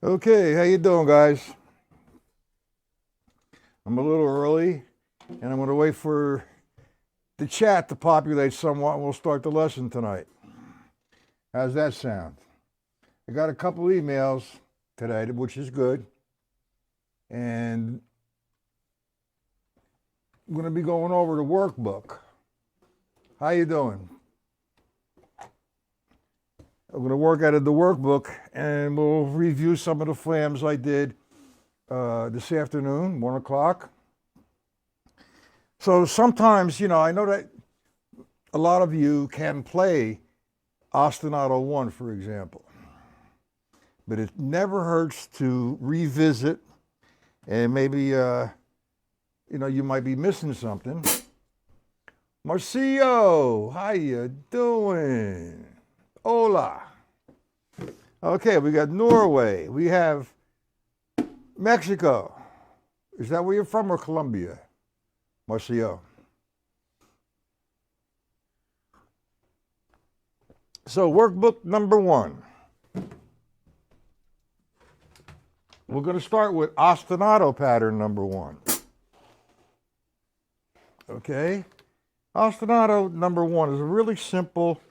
Okay, how you doing, guys? I'm a little early, and I'm going to wait for the chat to populate somewhat, and we'll start the lesson tonight. How's that sound? I got a couple emails today, which is good, and I'm going to be going over the workbook. How you doing? I'm going to work out of the workbook, and we'll review some of the flams I did this afternoon, 1 o'clock. So sometimes, I know that a lot of you can play ostinato 1, for example, but it never hurts to revisit, and maybe, you might be missing something. Marcio, how you doing? Hola. Okay, we got Norway. We have Mexico. Is that where you're from, or Colombia? Marcio. So workbook number 1. We're going to start with ostinato pattern number 1. Okay? Ostinato number 1 is a really simple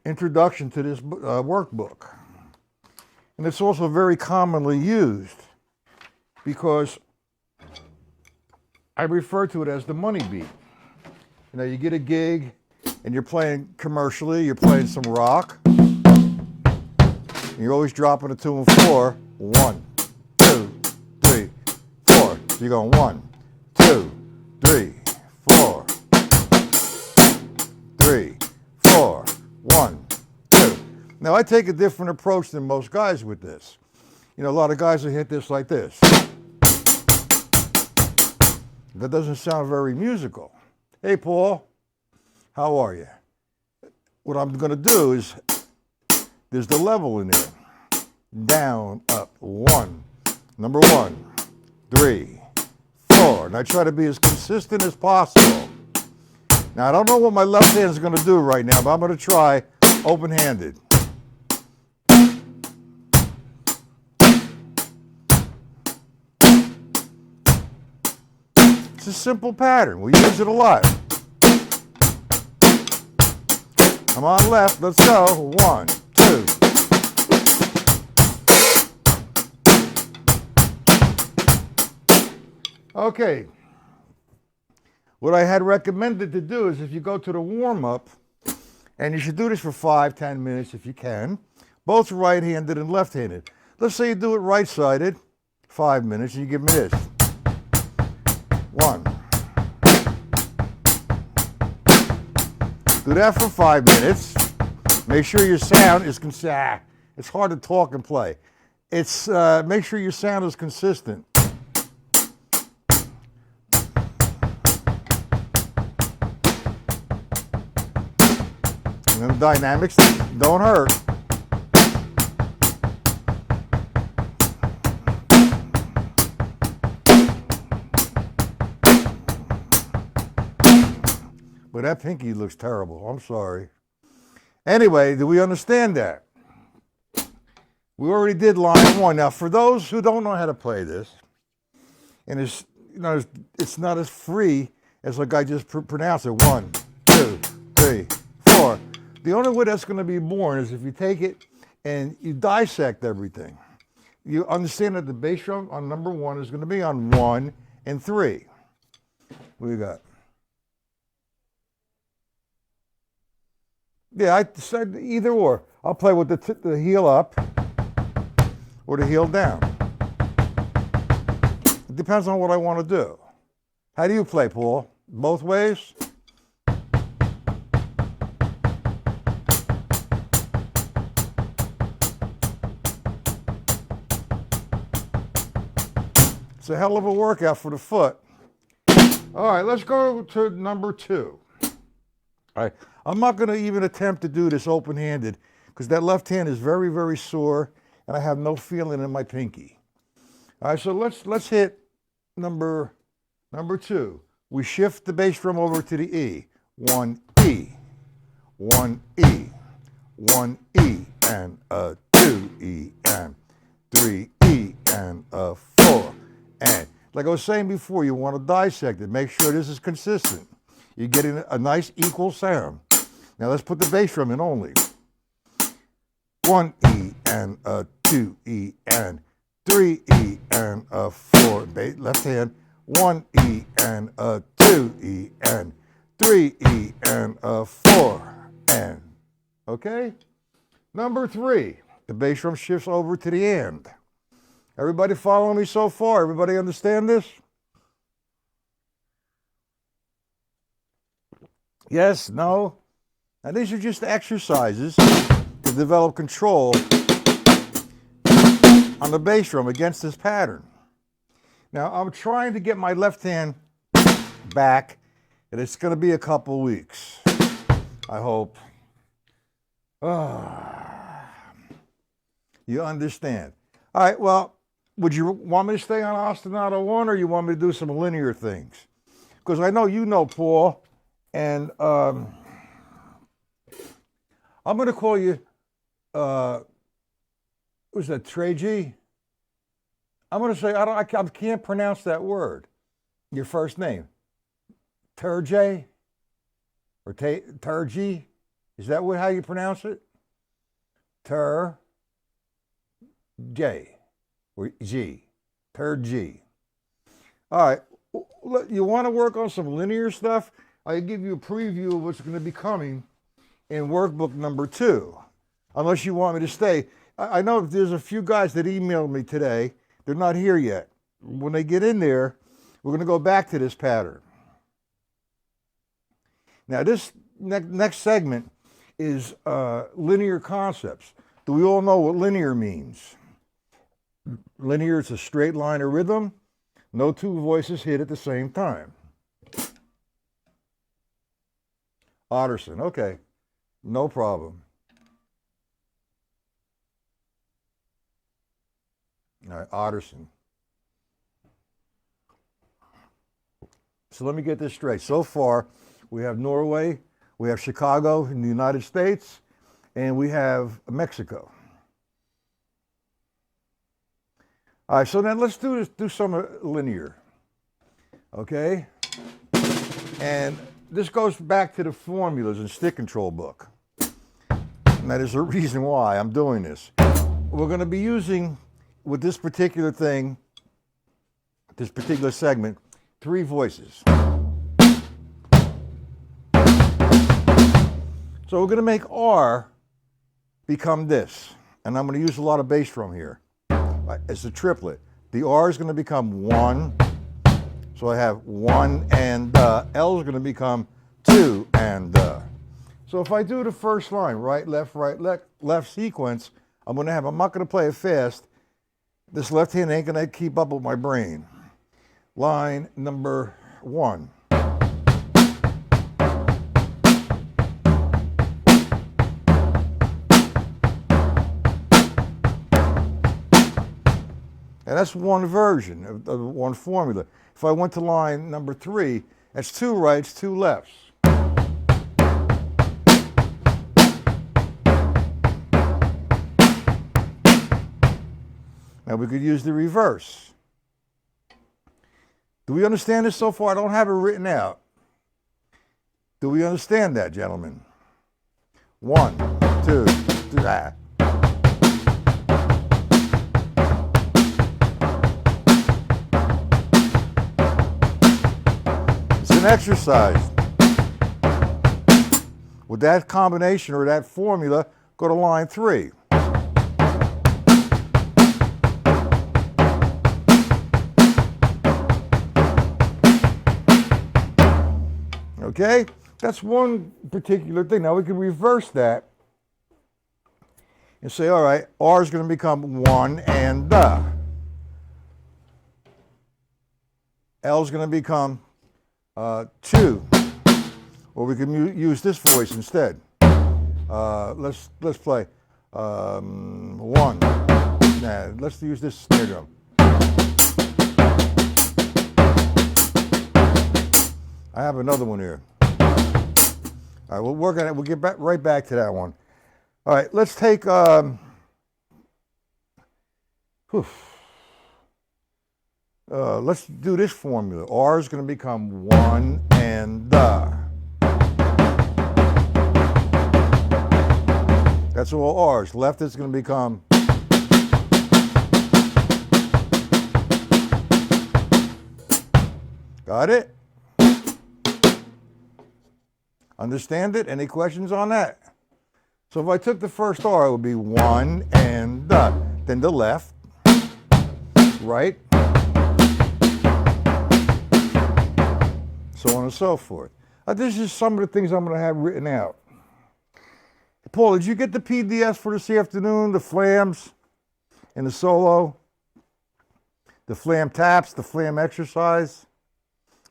introduction to this workbook. And it's also very commonly used because I refer to it as the money beat. You get a gig and you're playing commercially, you're playing some rock, and you're always dropping a 2 and 4. 1, 2, 3, 4. So you're going 1, 2, 3, 4, 3, 4, 1, 2. Now I take a different approach than most guys with this. A lot of guys will hit this like this. That doesn't sound very musical. Hey, Paul, how are you? What I'm going to do is, there's the level in there. Down, up, 1, number 1, 3, 4. And I try to be as consistent as possible. Now, I don't know what my left hand is going to do right now, but I'm going to try open-handed. It's a simple pattern. We use it a lot. Come on, left. Let's go. 1, 2. Okay. What I had recommended to do is if you go to the warm-up, and you should do this for 5-10 minutes if you can, both right-handed and left-handed. Let's say you do it right-sided, 5 minutes, and you give me this. 1. Do that for 5 minutes. Make sure your sound is consistent. It's hard to talk and play. Make sure your sound is consistent. And the dynamics don't hurt. But that pinky looks terrible. I'm sorry. Anyway, do we understand that? We already did line 1. Now, for those who don't know how to play this, and it's not as free as like I just pronounced it. 1, 2, 3, 4. The only way that's going to be born is if you take it and you dissect everything. You understand that the bass drum on number 1 is going to be on 1 and 3. What do you got? Yeah, I said either or. I'll play with the heel up or the heel down. It depends on what I want to do. How do you play, Paul? Both ways? It's a hell of a workout for the foot. All right, let's go to number 2. All right, I'm not going to even attempt to do this open-handed because that left hand is very, very sore and I have no feeling in my pinky. All right, so let's hit number 2. We shift the bass drum over to the E. 1 E, 1 E, 1 E, and a 2 E, and 3 E, and 4. And like I was saying before, you want to dissect it. Make sure this is consistent. You're getting a nice equal sound. Now let's put the bass drum in only. 1 E, and 2 E, and 3 E, and 4. Left hand. 1 E, and 2 E, and 3 E, and 4. And okay. Number 3, the bass drum shifts over to the end. Everybody following me so far? Everybody understand this? Yes? No? Now these are just exercises to develop control on the bass drum against this pattern. Now I'm trying to get my left hand back, and it's going to be a couple weeks, I hope. You understand. All right, well, would you want me to stay on ostinato 1, or you want me to do some linear things? Because I know you know Paul, and I'm going to call you, who's that, Treji? I'm going to say, I can't pronounce that word, your first name. Turjay? Or Turji? Is that how you pronounce it? Tur J or G. Turji. All right. You want to work on some linear stuff? I'll give you a preview of what's going to be coming in workbook number 2. Unless you want me to stay. I know there's a few guys that emailed me today. They're not here yet. When they get in there, we're going to go back to this pattern. Now, this next segment is linear concepts. Do we all know what linear means? Linear is a straight line of rhythm. No two voices hit at the same time. Otterson, okay. No problem. All right, Otterson. So let me get this straight. So far, we have Norway, we have Chicago in the United States, and we have Mexico. All right, so then let's do some linear, okay? And this goes back to the formulas in stick control book. And that is the reason why I'm doing this. We're going to be using, with this particular thing, this particular segment, 3 voices. So we're going to make R become this. And I'm going to use a lot of bass drum here. It's a triplet. The R is going to become 1. So I have 1 and L is going to become 2 and So if I do the first line, right, left sequence, I'm not going to play it fast. This left hand ain't going to keep up with my brain. Line number 1. And that's one version of one formula. If I went to line number 3, that's 2 rights, 2 lefts. Now we could use the reverse. Do we understand this so far? I don't have it written out. Do we understand that, gentlemen? 1, 2, 3. It's an exercise. With that combination or that formula, go to line 3. Okay, that's one particular thing. Now we can reverse that and say, all right, R is going to become 1 and L is going to become 2. Or we can use this voice instead. Let's play 1. Nah, let's use this snare drum. I have another one here. All right, we'll work on it. We'll get right back to that one. All right, let's take Let's do this formula. R is going to become 1 and the. That's all R's. Left is going to become got it? Understand it? Any questions on that? So if I took the first R, it would be 1 and the. Then the left, right, so on and so forth. This is some of the things I'm going to have written out. Paul, did you get the PDFs for this afternoon? The flams and the solo? The flam taps, the flam exercise,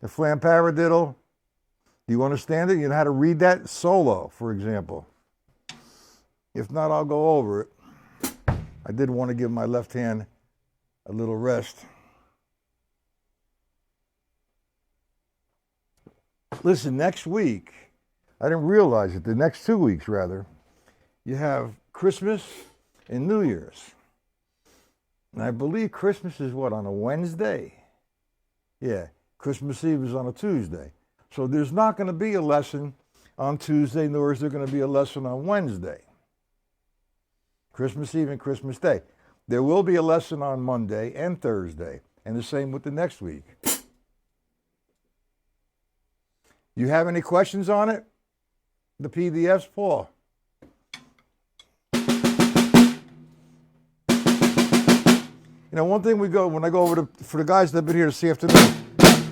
the flam paradiddle? Do you understand it? You know how to read that solo, for example. If not, I'll go over it. I did want to give my left hand a little rest. Listen, next week, I didn't realize it, the next 2 weeks rather, you have Christmas and New Year's. And I believe Christmas is what, on a Wednesday? Yeah, Christmas Eve is on a Tuesday. So there's not going to be a lesson on Tuesday, nor is there going to be a lesson on Wednesday. Christmas Eve and Christmas Day. There will be a lesson on Monday and Thursday, and the same with the next week. You have any questions on it? The PDFs, Paul? You know, one thing when I go over for the guys that have been here this afternoon,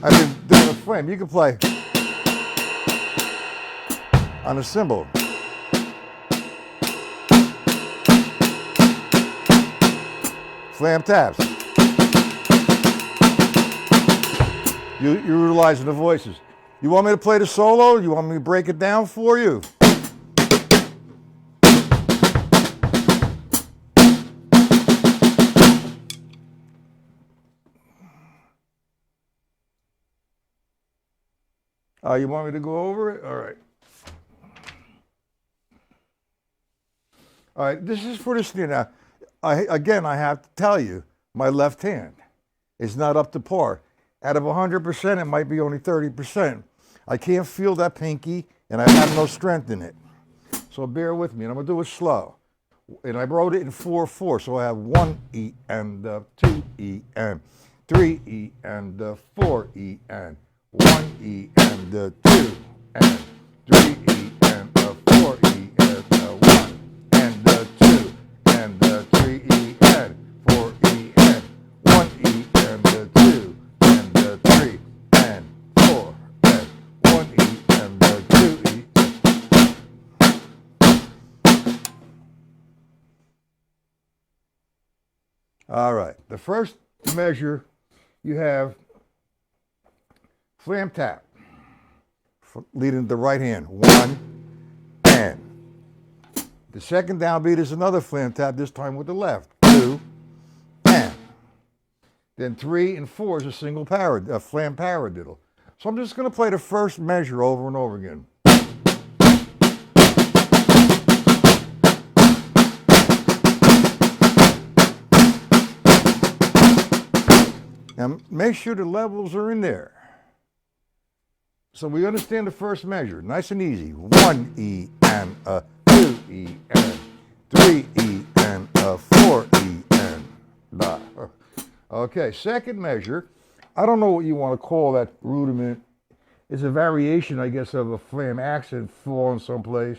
I've been doing a flame. You can play on a cymbal. Flam taps. You're utilizing the voices. You want me to play the solo? You want me to break it down for you? You want me to go over it? All right. All right, this is for this. Now, again, I have to tell you, my left hand is not up to par. Out of 100%, it might be only 30%. I can't feel that pinky, and I have no strength in it. So bear with me, and I'm going to do it slow. And I wrote it in 4/4, so I have 1 E and 2 E and 3 E and 4 E and 1 E and 2 and 3 E and 4 E and 1 and 2 and 3 E and 4 E and 1 E and 2 and 3 and 4 and 1 E and 2 E. All right, the first measure you have flam tap, leading the right hand, 1 and. The second downbeat is another flam tap, this time with the left, 2 and. Then 3 and 4 is a single flam paradiddle. So I'm just going to play the first measure over and over again. Now make sure the levels are in there. So we understand the first measure, nice and easy. 1 E and 2 E and 3 E and 4 E and da. Okay, second measure, I don't know what you want to call that rudiment. It's a variation, I guess, of a flam accent falling someplace.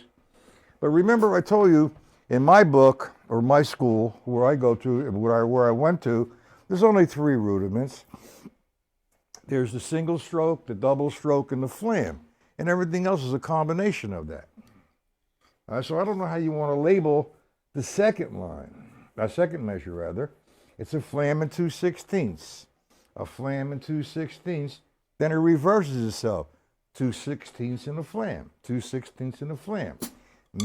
But remember I told you in my book, or my school, where I go to, where I went to, there's only 3 rudiments. There's the single stroke, the double stroke, and the flam. And everything else is a combination of that. So I don't know how you want to label the second line, second measure rather. It's a flam and 2/16. A flam and 2/16. Then it reverses itself. 2/16 in the flam, 2/16 in the flam.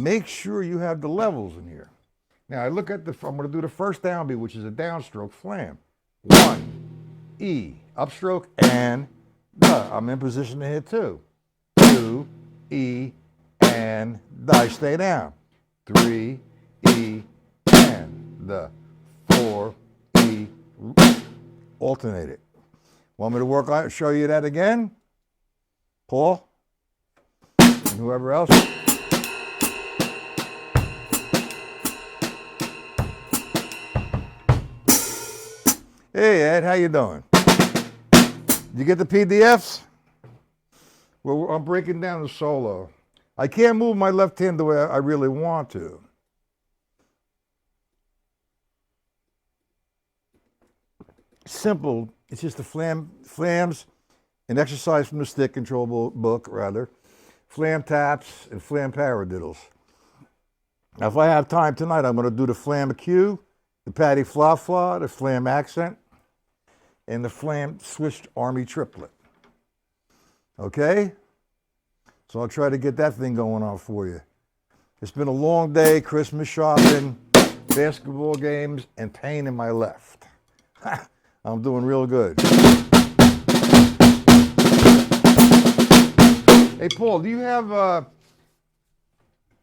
Make sure you have the levels in here. Now I look at I'm going to do the first downbeat, which is a downstroke flam. 1 E, upstroke, and the. I'm in position to hit 2. 2 E and the. I stay down. 3 E and the. 4 E alternate it. Want me to work on it, show you that again? Paul? And whoever else? Hey Ed, how you doing? Did you get the PDFs? Well, I'm breaking down the solo. I can't move my left hand the way I really want to. Simple. It's just the flams, an exercise from the stick control book, rather. Flam taps and flam paradiddles. Now, if I have time tonight, I'm going to do the flam cue, the patty fla fla, the flam accent, and the flam switched army triplet. Okay? So I'll try to get that thing going on for you. It's been a long day, Christmas shopping, basketball games, and pain in my left. I'm doing real good. Hey, Paul, do you have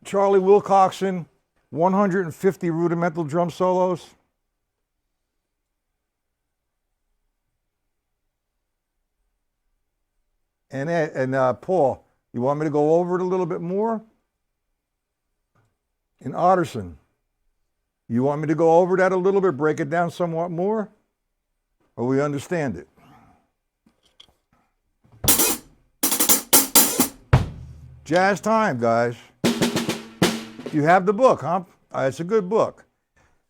Charlie Wilcoxon 150 rudimental drum solos? And Paul, you want me to go over it a little bit more? And Otterson, you want me to go over that a little bit, break it down somewhat more? Or we understand it? Jazz time, guys. You have the book, huh? It's a good book.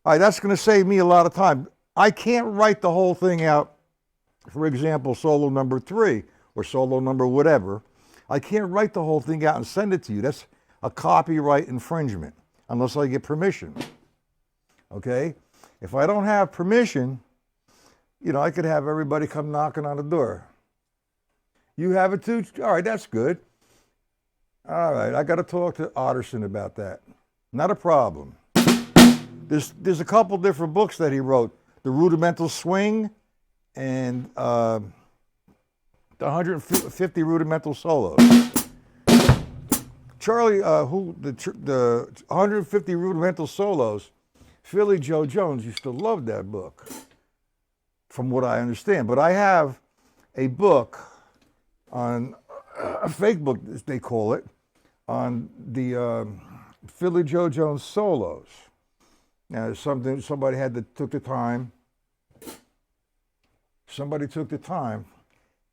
All right, that's going to save me a lot of time. I can't write the whole thing out, for example, solo number 3 or solo number whatever. I can't write the whole thing out and send it to you. That's a copyright infringement, unless I get permission. Okay? If I don't have permission, you know, I could have everybody come knocking on the door. You have it too? All right, that's good. All right, I got to talk to Otterson about that. Not a problem. There's a couple different books that he wrote. The Rudimental Swing and the 150 Rudimental Solos. Charlie, the 150 Rudimental Solos, Philly Joe Jones used to love that book, from what I understand. But I have a book on, a fake book, as they call it, on the Philly Joe Jones solos. Now, somebody took the time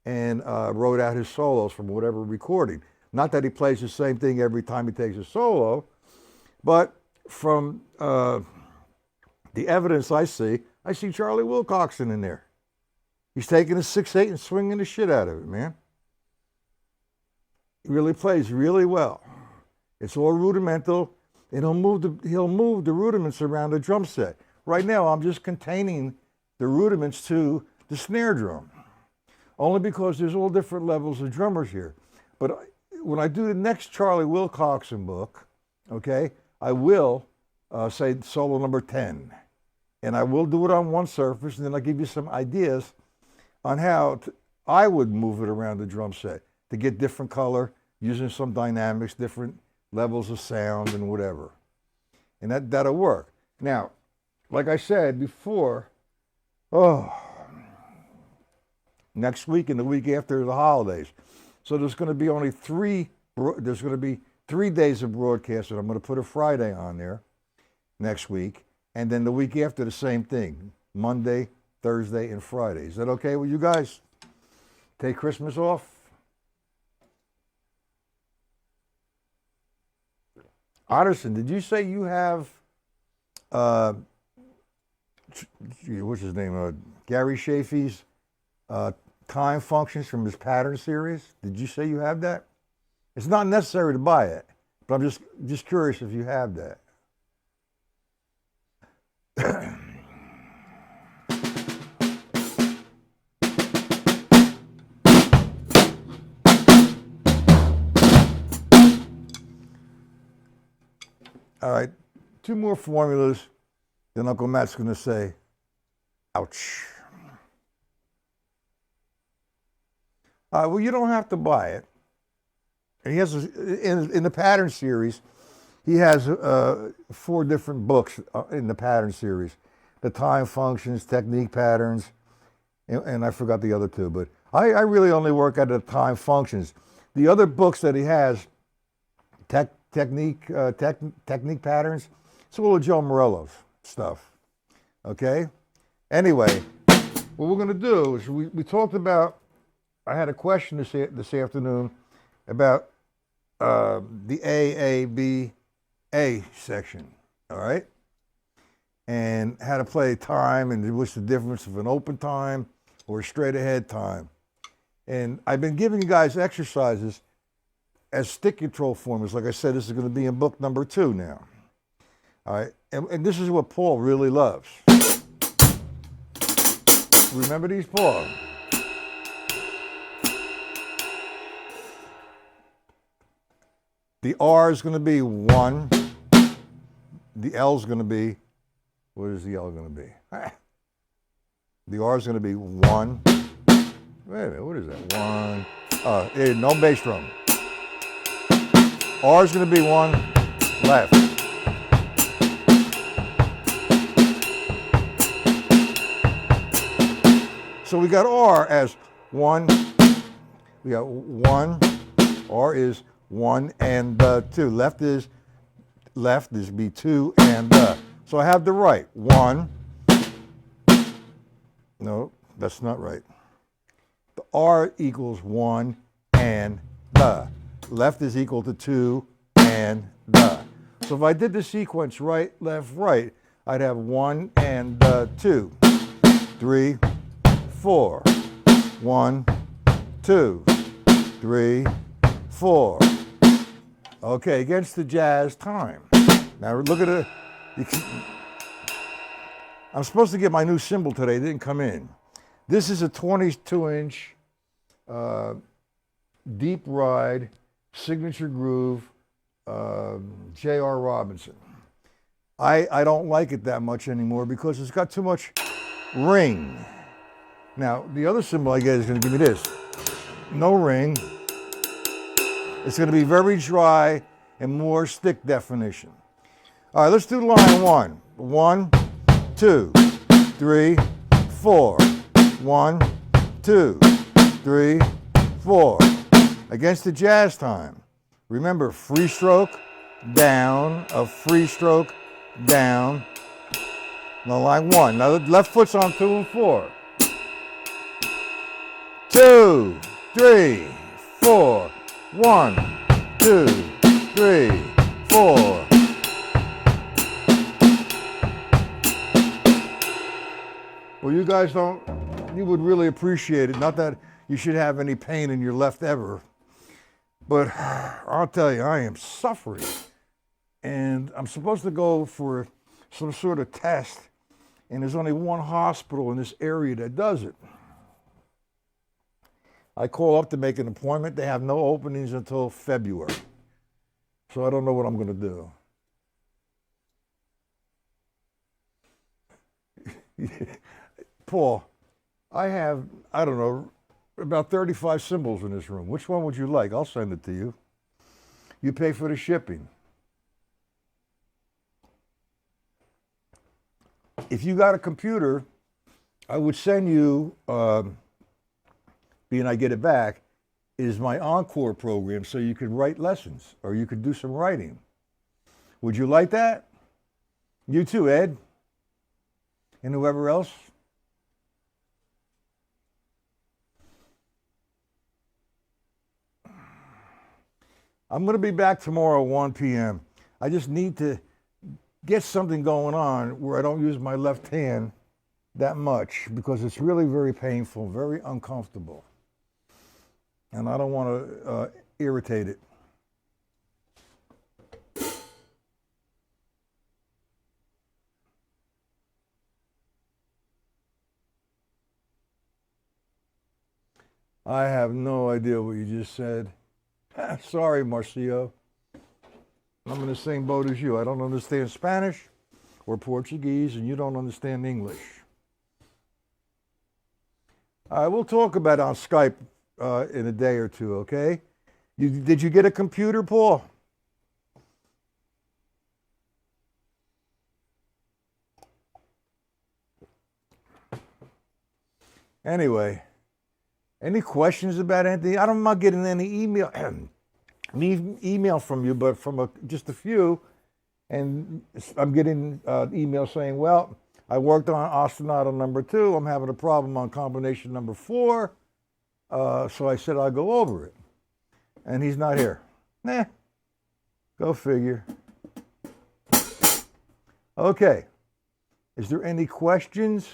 and wrote out his solos from whatever recording. Not that he plays the same thing every time he takes a solo, but from the evidence I see Charlie Wilcoxon in there. He's taking a 6/8 and swinging the shit out of it, man. He really plays really well. It's all rudimental, and he'll move the rudiments around the drum set. Right now, I'm just containing the rudiments to the snare drum, only because there's all different levels of drummers here. But when I do the next Charlie Wilcoxon book, okay, I will say solo number 10, and I will do it on one surface, and then I'll give you some ideas on how I would move it around the drum set to get different color, using some dynamics, different levels of sound and whatever. And that'll work. Now, like I said before, next week and the week after the holidays. So there's going to be only 3 days of broadcasting. I'm going to put a Friday on there next week. And then the week after, the same thing. Monday, Thursday, and Friday. Is that okay with you guys? Take Christmas off? Otterson, did you say you have, what's his name, Gary Shafee's time functions from his pattern series? Did you say you have that? It's not necessary to buy it, but I'm just curious if you have that. All right, 2 more formulas, then Uncle Matt's going to say, ouch. Well, you don't have to buy it. And he has, in the pattern series, he has 4 different books in the pattern series. The time functions, technique patterns, and I forgot the other two, but I really only work at the time functions. The other books that he has, technique patterns, it's all Joe Morello's stuff. Okay? Anyway, what we're going to do is we talked about, I had a question this afternoon about the AABA section, all right? And how to play time and what's the difference of an open time or a straight ahead time. And I've been giving you guys exercises as stick control formulas. Like I said, this is going to be in book number 2 now. All right, and this is what Paul really loves. Remember these, Paul? The R is going to be 1. The L is going to be, what is the L going to be? The R is going to be 1. Wait a minute, what is that? 1. No bass drum. R is going to be 1, left. So we got R as 1. We got 1. R is 1 and 2. Left is be 2 and So I have the right. 1. No, that's not right. The R equals 1 and the. Left is equal to 2 and the. So if I did the sequence right, left, right, I'd have 1 and 2, 3, 4. 1, 2, 3, 4. Okay, against the jazz time. Now look at it. I'm supposed to get my new cymbal today. It didn't come in. This is a 22-inch deep ride signature groove J.R. Robinson. I don't like it that much anymore because it's got too much ring. Now, the other cymbal I get is going to give me this. No ring. It's going to be very dry and more stick definition. All right, let's do line 1. 1, 2, 3, 4. 1, 2, 3, 4. Against the jazz time. Remember, free stroke, down, a free stroke, down. Now line 1. Now the left foot's on 2 and 4. 2, 3, 4. 1, 2, 3, 4. Well, you guys you would really appreciate it. Not that you should have any pain in your left ever, but I'll tell you, I am suffering. And I'm supposed to go for some sort of test, and there's only one hospital in this area that does it. I call up to make an appointment. They have no openings until February. So I don't know what I'm going to do. Paul, I have, I don't know, about 35 cymbals in this room. Which one would you like? I'll send it to you. You pay for the shipping. If you got a computer, I would send you, being I get it back, is my Encore program so you could write lessons or you could do some writing. Would you like that? You too, Ed. And whoever else? I'm going to be back tomorrow at 1 p.m. I just need to get something going on where I don't use my left hand that much because it's really very painful, very uncomfortable. And I don't want to irritate it. I have no idea what you just said. Sorry, Marcio. I'm in the same boat as you. I don't understand Spanish or Portuguese, and you don't understand English. All right, we'll talk about it on Skype in a day or two, okay? Did you get a computer, Paul? Anyway, any questions about anything? I'm not getting any email from you, but from just a few. And I'm getting email saying, well, I worked on ostinato number 2. I'm having a problem on combination number 4. So I said I'll go over it. And he's not here. Nah, go figure. Okay. Is there any questions?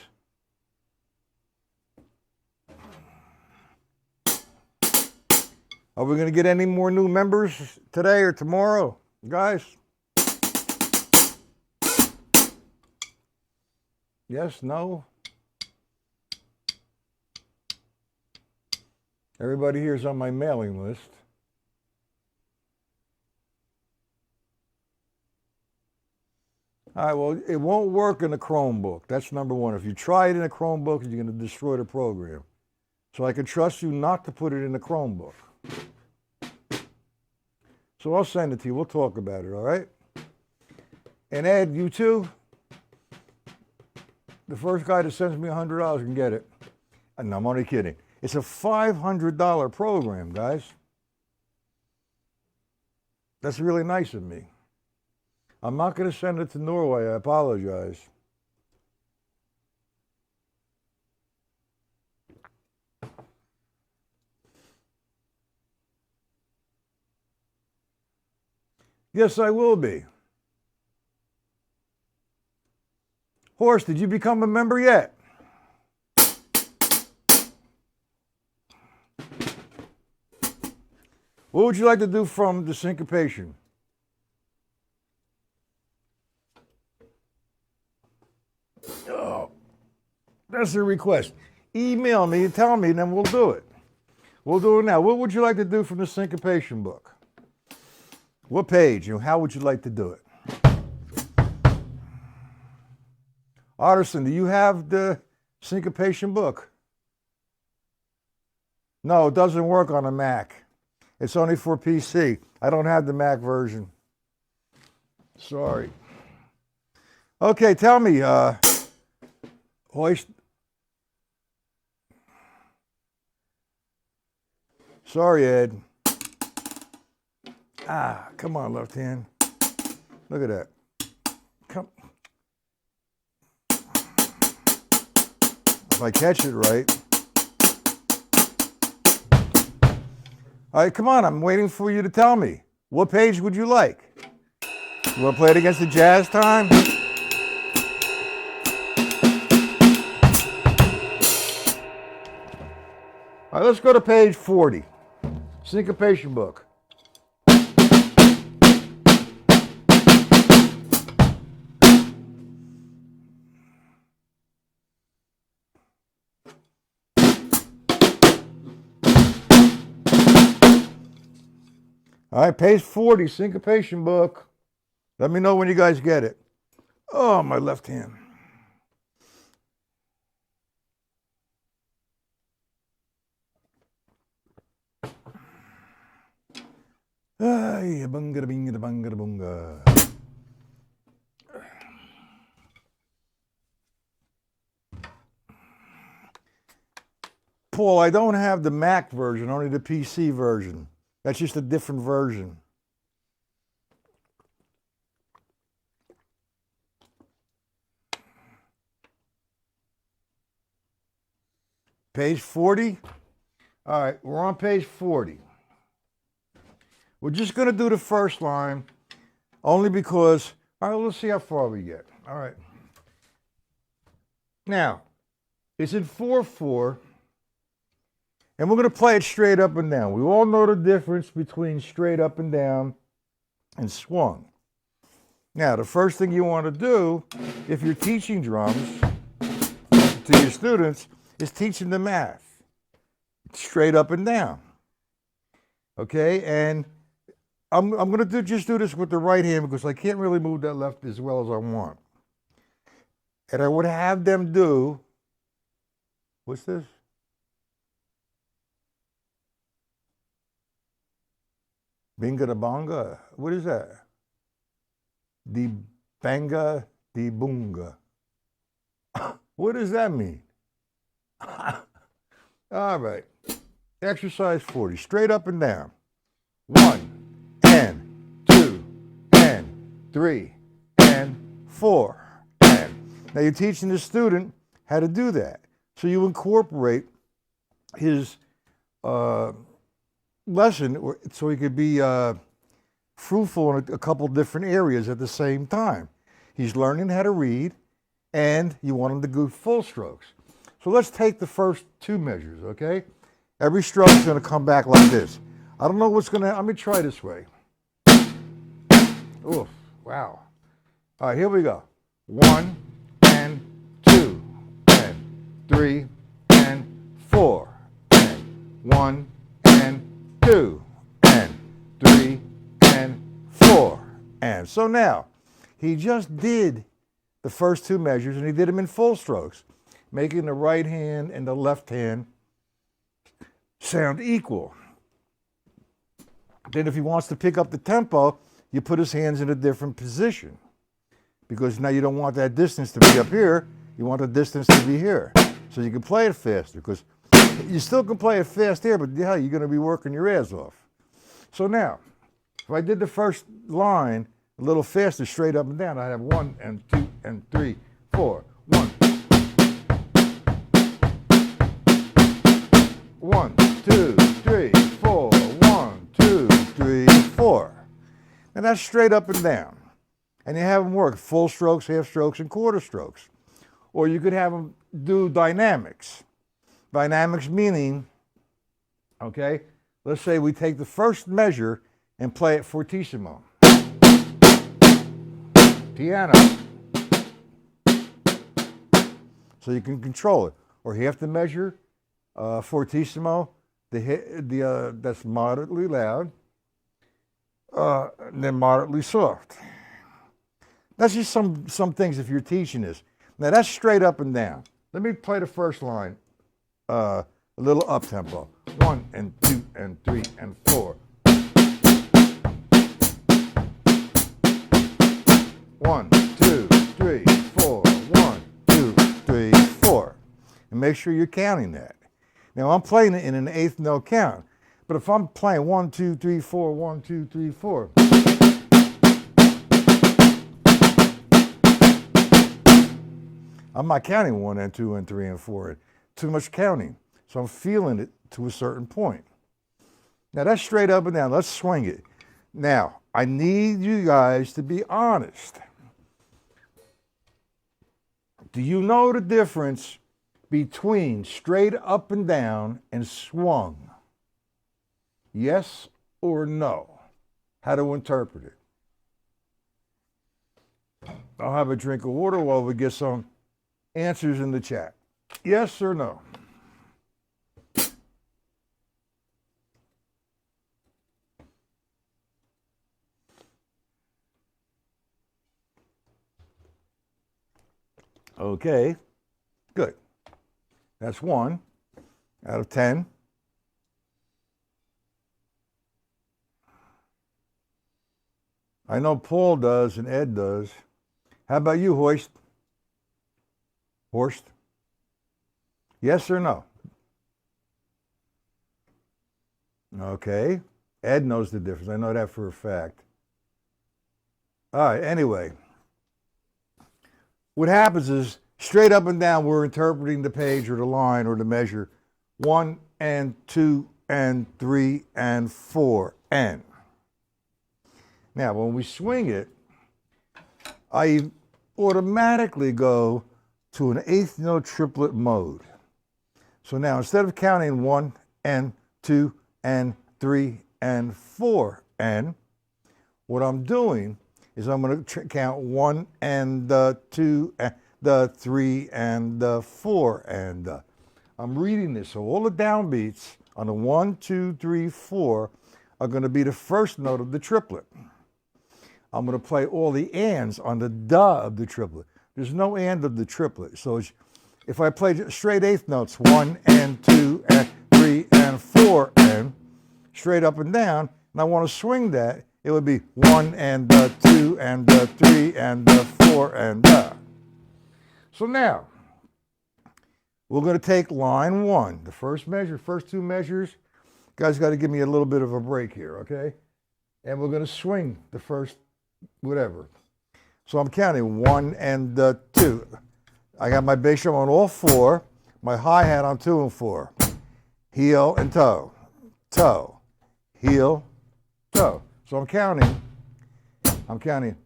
Are we going to get any more new members today or tomorrow, guys? Yes, no? Everybody here is on my mailing list. All right, well, it won't work in a Chromebook. That's number one. If you try it in a Chromebook, you're going to destroy the program. So I can trust you not to put it in a Chromebook. So I'll send it to you. We'll talk about it, all right? And Ed, you too? The first guy that sends me $100 can get it. And I'm only kidding. It's a $500 program, guys. That's really nice of me. I'm not going to send it to Norway. I apologize. Yes, I will be. Horst, did you become a member yet? What would you like to do from the syncopation? Oh, that's a request. Email me and tell me, and then we'll do it. We'll do it now. What would you like to do from the syncopation book? What page and how would you like to do it? Otterson, do you have the syncopation book? No, it doesn't work on a Mac. It's only for PC. I don't have the Mac version. Sorry. Okay, tell me, Hoist. Sorry, Ed. Come on, left hand. Look at that. Come. If I catch it right. All right, come on, I'm waiting for you to tell me. What page would you like? You want to play it against the jazz time? All right, let's go to page 40. Syncopation book. All right, page 40, syncopation book. Let me know when you guys get it. Oh, my left hand. Ay, bunga binga bunga bunga. Paul, I don't have the Mac version, only the PC version. That's just a different version. Page 40? All right, we're on page 40. We're just going to do the first line only because, all right, let's see how far we get. All right. Now, it's in 4/4. And we're going to play it straight up and down. We all know the difference between straight up and down and swung. Now, the first thing you want to do, if you're teaching drums to your students, is teach them the math. Straight up and down. Okay? And I'm going to just do this with the right hand because I can't really move that left as well as I want. And I would have them do, what's this? Binga da bonga? What is that? Di banga di bunga. What does that mean? All right. Exercise 40. Straight up and down. 1 and 2 and 3 and 4 and. Now you're teaching the student how to do that. So you incorporate his lesson so he could be fruitful in a couple different areas at the same time. He's learning how to read, and you want him to do full strokes. So let's take the first two measures, okay? Every stroke is going to come back like this. I don't know what's going to, let me try this way. Oof, wow. All right, here we go. 1 and 2 and 3 and 4 and 1 and 2 and 3 and 4 and. So now, he just did the first two measures, and he did them in full strokes, making the right hand and the left hand sound equal. Then if he wants to pick up the tempo, you put his hands in a different position, because now you don't want that distance to be up here, you want the distance to be here. So you can play it faster, because you still can play it fast here, but yeah, you're going to be working your ass off. So now, if I did the first line a little faster, straight up and down, I'd have 1 and 2 and 3, 4. 1, 1, 2, 3, 4. 1, 2, 3, 4. And that's straight up and down. And you have them work full strokes, half strokes, and quarter strokes. Or you could have them do dynamics. Dynamics meaning, okay, let's say we take the first measure and play it fortissimo. Piano. So you can control it. Or half the measure, fortissimo, that's moderately loud, and then moderately soft. That's just some things if you're teaching this. Now that's straight up and down. Let me play the first line a little up tempo. 1 and 2 and 3 and 4. 1, 2, 3, 4. 1, 2, 3, 4. And make sure you're counting that. Now I'm playing it in an eighth note count, but if I'm playing 1, 2, 3, 4, 1, 2, 3, 4. I'm not counting 1 and 2 and 3 and 4. Too much counting. So I'm feeling it to a certain point. Now that's straight up and down. Let's swing it. Now, I need you guys to be honest. Do you know the difference between straight up and down and swung? Yes or no? How to interpret it? I'll have a drink of water while we get some answers in the chat. Yes or no? Okay, good. That's 1 out of 10. I know Paul does and Ed does. How about you, Horst? Yes or no? Okay. Ed knows the difference. I know that for a fact. All right, anyway. What happens is, straight up and down, we're interpreting the page or the line or the measure. 1 and 2 and 3 and 4 and. Now, when we swing it, I automatically go to an eighth note triplet mode. So now, instead of counting 1 and 2 and 3 and 4 and, what I'm doing is I'm going to count 1 and 2 and 3 and 4 and. I'm reading this, so all the downbeats on the 1, 2, 3, 4 are going to be the first note of the triplet. I'm going to play all the ands on the duh of the triplet. There's no and of the triplet. So if I play straight eighth notes, 1 and 2 and 3 and 4 and, straight up and down, and I want to swing that, it would be 1 and 2 and 3 and 4 and. So now, we're going to take line 1, the first measure, first 2 measures. You guys got to give me a little bit of a break here, okay? And we're going to swing the first whatever. So I'm counting 1 and 2. I got my bass drum on all 4, my hi-hat on 2 and 4. Heel and toe, toe, heel, toe. So I'm counting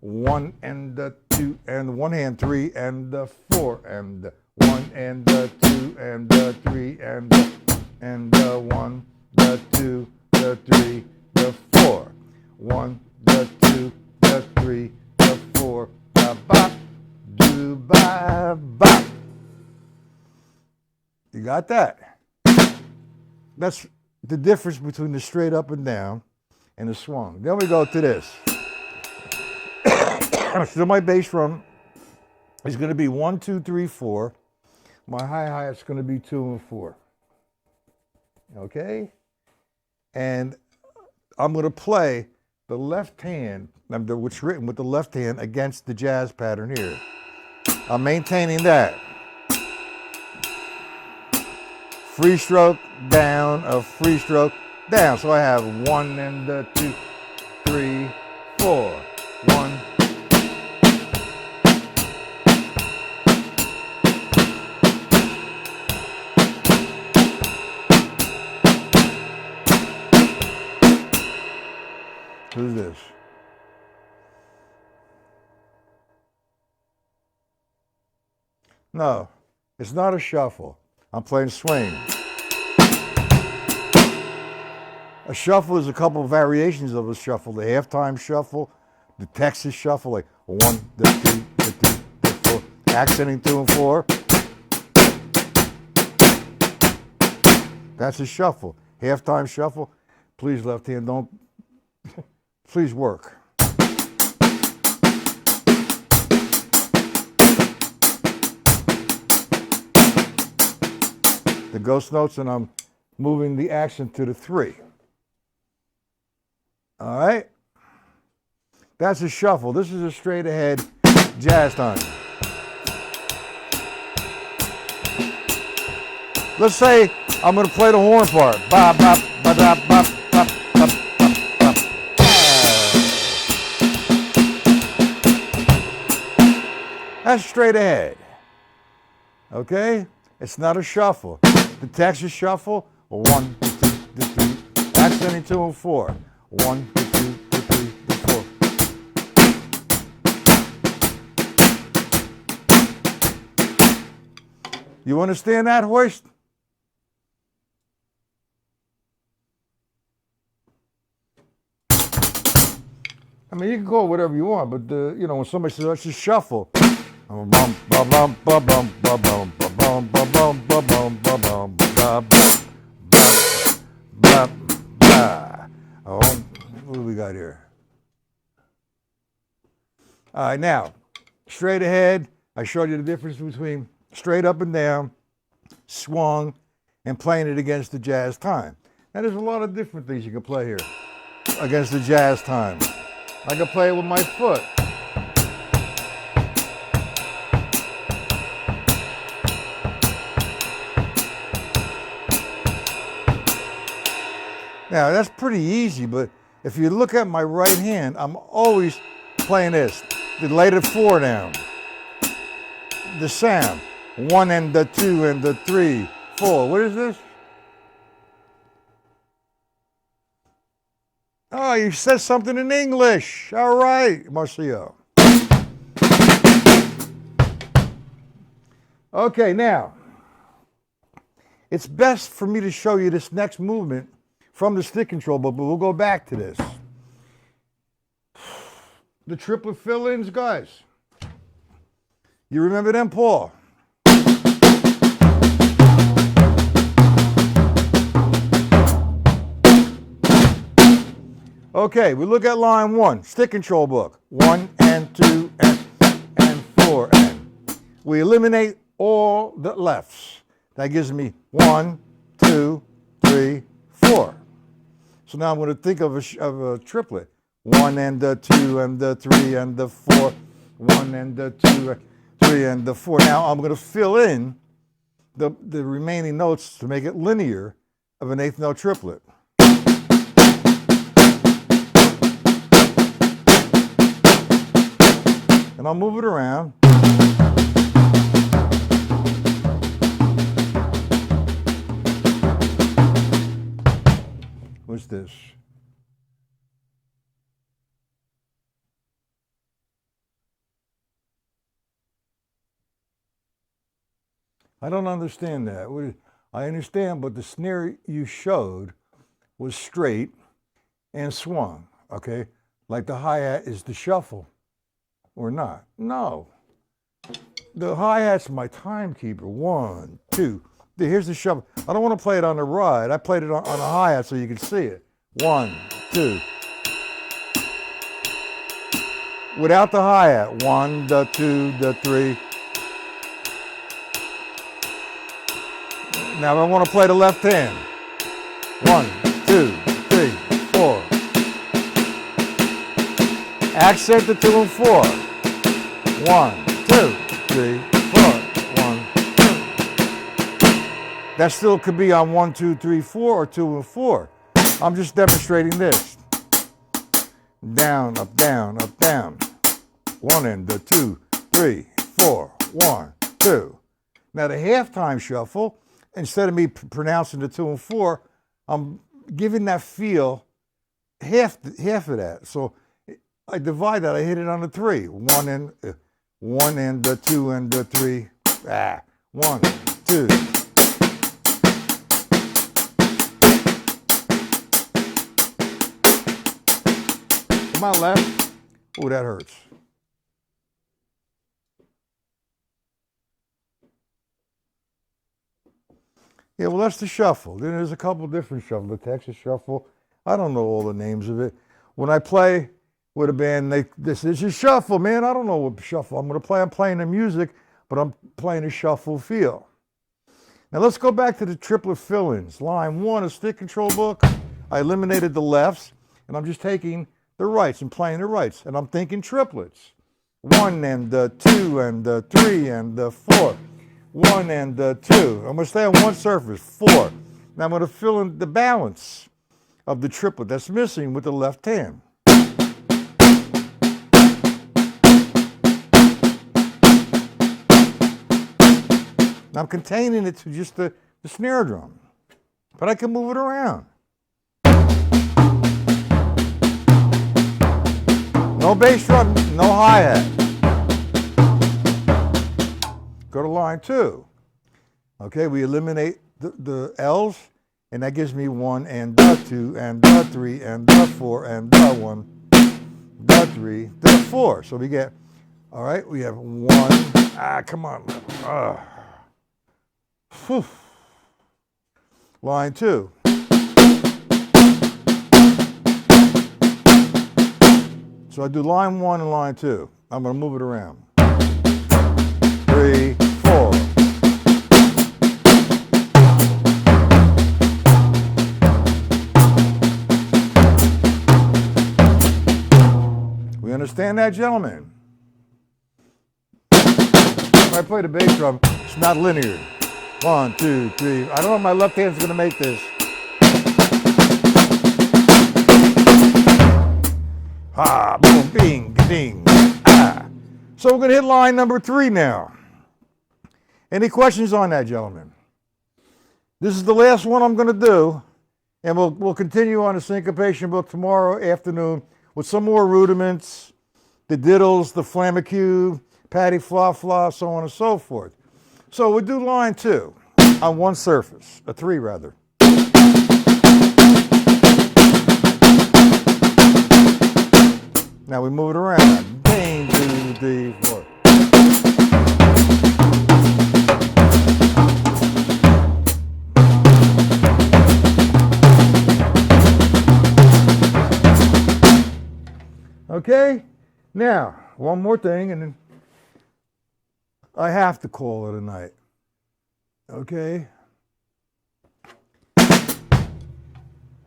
1 and 2 and 1 hand, 3 and 4 and 1 and 2 and 3 and 1, 2, 3, 4. 1, 2, 3, 4. Bop, do ba bop. You got that? That's the difference between the straight up and down and the swung. Then we go to this. So my bass drum is going to be 1, 2, 3, 4. My hi-hat's going to be 2 and 4. Okay? And I'm going to play the left hand, which is written with the left hand, against the jazz pattern here. I'm maintaining that. Free stroke, down, a free stroke, down. So I have 1 and 2, 3, 4. 1. Who's this? No, it's not a shuffle. I'm playing swing. A shuffle is a couple of variations of a shuffle. The halftime shuffle, the Texas shuffle, like 1, 2, 4, accenting 2 and 4. That's a shuffle. Halftime shuffle. Please, left hand, don't. Please work. The ghost notes, and I'm moving the accent to the 3. All right? That's a shuffle. This is a straight ahead jazz time. Let's say I'm going to play the horn part. Bop, bop, bop, bop, bop, bop, bop, bop, bop. That's straight ahead. Okay? It's not a shuffle. The Texas shuffle, 1, 2, 3, accenting 2 and 4. 1, 2, 3, 4. You understand that, Hoist? I mean, you can call it whatever you want, but when somebody says that's a shuffle, what do we got here? All right, now, straight ahead, I showed you the difference between straight up and down, swung, and playing it against the jazz time. Now, there's a lot of different things you can play here against the jazz time. I can play it with my foot. Now, that's pretty easy, but if you look at my right hand, I'm always playing this. The lay the 4 down. The sound. 1 and 2 and 3, 4. What is this? Oh, you said something in English. All right, Marcio. Okay, now, it's best for me to show you this next movement from the stick control book, but we'll go back to this. The triplet fill-ins, guys. You remember them, Paul? Okay, we look at line 1, stick control book. 1 and 2 and 4 and. We eliminate all the lefts. That gives me 1, 2, 3, 4. So now I'm going to think of a triplet. 1 and 2 and 3 and 4. 1 and 2, 3 and 4. Now I'm going to fill in the remaining notes to make it linear of an eighth note triplet. And I'll move it around. What's this? I don't understand that. I understand, but the snare you showed was straight and swung, okay? Like the hi-hat is the shuffle, or not. No. The hi-hat's my timekeeper. 1, 2. Here's the shuffle. I don't want to play it on the ride. I played it on a hi-hat so you can see it. 1, 2. Without the hi-hat. 1, the 2, the 3. Now I want to play the left hand. 1, 2, 3, 4. Accent the 2 and 4. 1, 2, 3, 4. 1, 2. That still could be on 1, 2, 3, 4 or 2 and 4. I'm just demonstrating this. Down, up, down, up, down. 1 and the 2, 3, 4. 1, 2. Now the halftime shuffle, instead of me pronouncing the 2 and 4, I'm giving that feel half of that. So I divide that. I hit it on the 3. 1 and the 2 and the 3. 1, 2. To my left. Oh, that hurts. Yeah, well, that's the shuffle. Then there's a couple different shuffles. The Texas shuffle. I don't know all the names of it. When I play with a band, this is a shuffle, man. I don't know what shuffle I'm going to play. I'm playing the music, but I'm playing a shuffle feel. Now let's go back to the triplet fill-ins. Line 1, a stick control book. I eliminated the lefts, and I'm just taking the rights and playing the rights. And I'm thinking triplets. 1 and the 2 and the 3 and the 4. 1 and 2. I'm going to stay on one surface, 4. Now I'm going to fill in the balance of the triplet that's missing with the left hand. Now I'm containing it to just the snare drum, but I can move it around. No bass drum, no hi-hat. Go to line 2. Okay, we eliminate the L's, and that gives me 1 and the 2 and the 3 and the 4 and the 1, the 3, the 4. So we get, all right, we have 1. Come on. Line 2. So I do line 1 and line 2. I'm going to move it around. 3, 4. We understand that, gentlemen? If I play the bass drum, it's not linear. 1, 2, 3. I don't know if my left hand's going to make this. Boom, bing, ding. So we're going to hit line number 3 now. Any questions on that, gentlemen? This is the last one I'm going to do, and we'll continue on the syncopation book tomorrow afternoon with some more rudiments, the diddles, the flamacue, patty fla fla, so on and so forth. So we'll do line 2 on one surface, a 3 rather. Now we move it around. Bang, 2, 3, 4. Okay, now one more thing, and then I have to call it a night. Okay.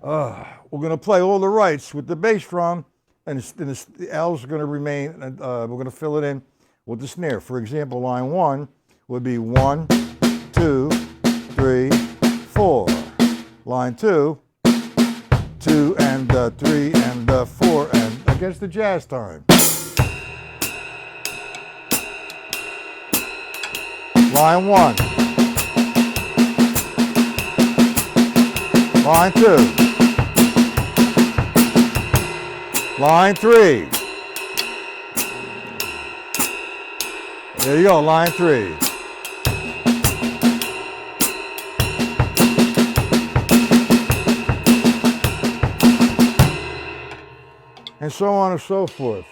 We're going to play all the rights with the bass drum, and the L's are going to remain, we're going to fill it in with the snare. For example, line 1 would be 1, 2, 3, 4. Line 2, 2 and 3 and 4, and against the jazz time. Line 1. Line 2. Line 3. There you go, line 3. And so on and so forth.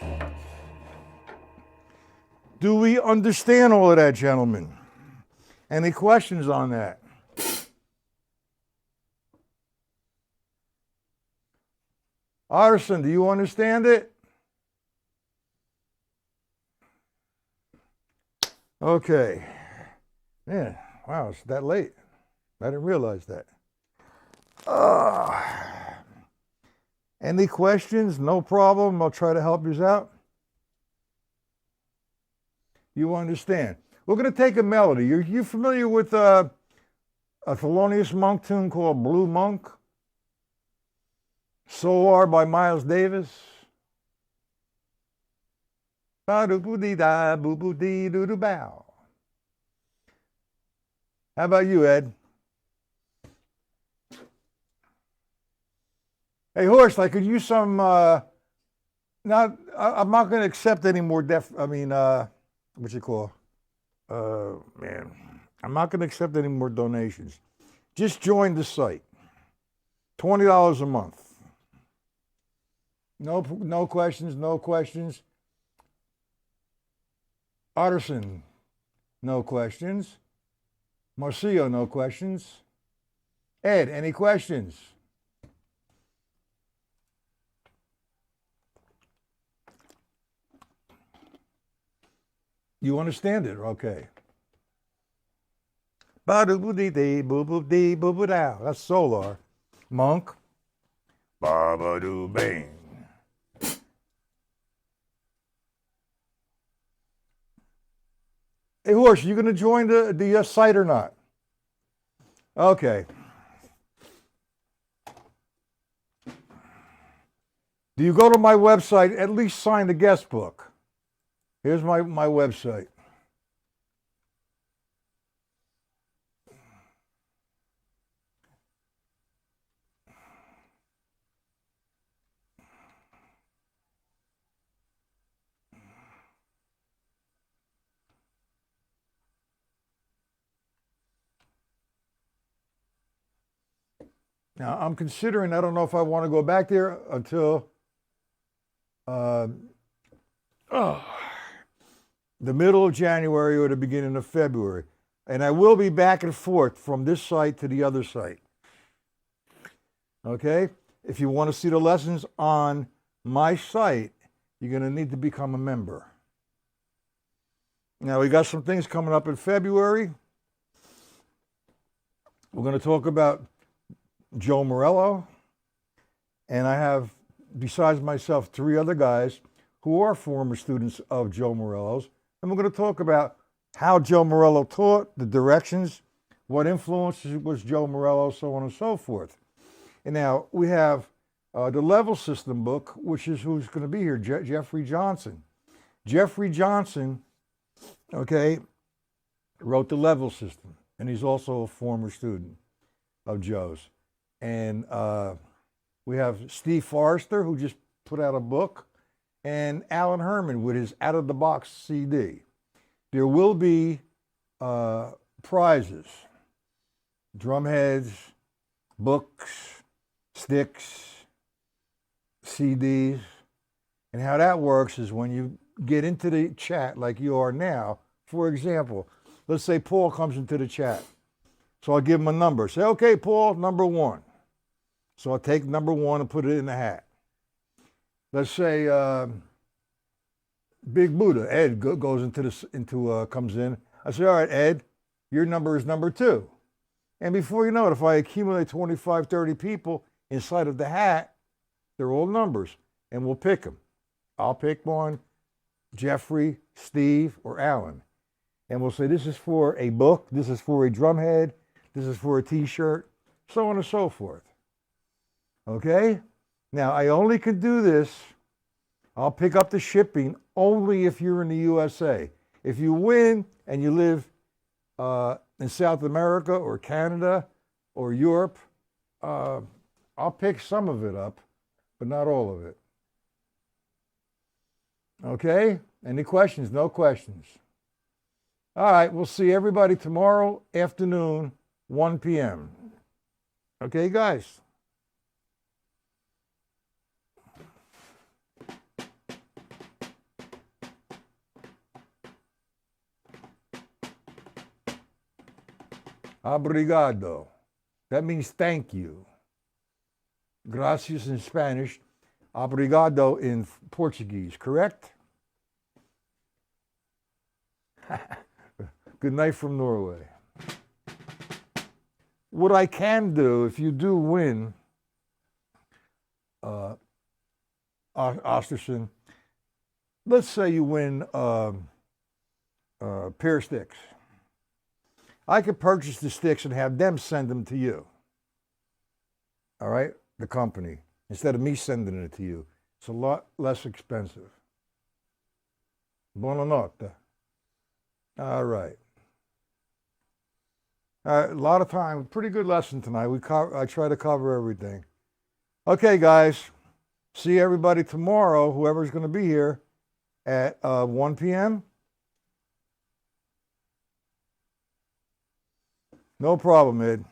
Do we understand all of that, gentlemen? Any questions on that? Artisan, do you understand it? Okay. Yeah, wow, it's that late. I didn't realize that. Any questions? No problem. I'll try to help you out. You understand. We're going to take a melody. You familiar with a Thelonious Monk tune called Blue Monk? Solar by Miles Davis. Ba-do-boo-dee-da, boo-boo-dee-doo-doo-bow. How about you, Ed? Hey, Horst, I could use some, I'm not going to accept any more what you call? I'm not going to accept any more donations. Just join the site. $20 a month. No questions, no questions. Artisan, no questions. Marcio, no questions. Ed, any questions? You understand it? Okay. Ba-do-boo-dee-dee, boo-boo-dee, boo-boo-dow. That's Solar. Monk. Ba-ba-doo-bang. Hey, Horse, you going to join the site or not? Okay. Do you go to my website, at least sign the guest book? Here's my website. Now, I'm considering, I don't know if I want to go back there until the middle of January or the beginning of February. And I will be back and forth from this site to the other site. Okay? If you want to see the lessons on my site, you're going to need to become a member. Now, we got some things coming up in February. We're going to talk about Joe Morello, and I have, besides myself, 3 other guys who are former students of Joe Morello's, and we're going to talk about how Joe Morello taught, the directions, what influences was Joe Morello, so on and so forth. And now we have the level system book, which is who's going to be here, Jeffrey Johnson. Jeffrey Johnson, okay, wrote the level system, and he's also a former student of Joe's. And we have Steve Forrester, who just put out a book, and Alan Herman with his Out of the Box CD. There will be prizes, drumheads, books, sticks, CDs. And how that works is when you get into the chat like you are now, for example, let's say Paul comes into the chat. So I'll give him a number. Say, okay, Paul, number 1. So I'll take number 1 and put it in the hat. Let's say Big Buddha, Ed, goes comes in. I say, all right, Ed, your number is number 2. And before you know it, if I accumulate 25, 30 people inside of the hat, they're all numbers, and we'll pick them. I'll pick one, Jeffrey, Steve, or Alan. And we'll say this is for a book, this is for a drum head, this is for a t-shirt, so on and so forth. Okay? Now, I only can do this. I'll pick up the shipping only if you're in the USA. If you win and you live in South America or Canada or Europe, I'll pick some of it up, but not all of it. Okay? Any questions? No questions. All right, we'll see everybody tomorrow afternoon, 1 p.m. Okay, guys? Obrigado. That means thank you. Gracias in Spanish. Obrigado in Portuguese, correct? Good night from Norway. What I can do, if you do win, Osterson, let's say you win a pair of sticks. I could purchase the sticks and have them send them to you. All right? The company. Instead of me sending it to you. It's a lot less expensive. Buonanotte. All right. A lot of time. Pretty good lesson tonight. I try to cover everything. Okay, guys. See everybody tomorrow, whoever's going to be here, at 1 p.m. No problem, Ed.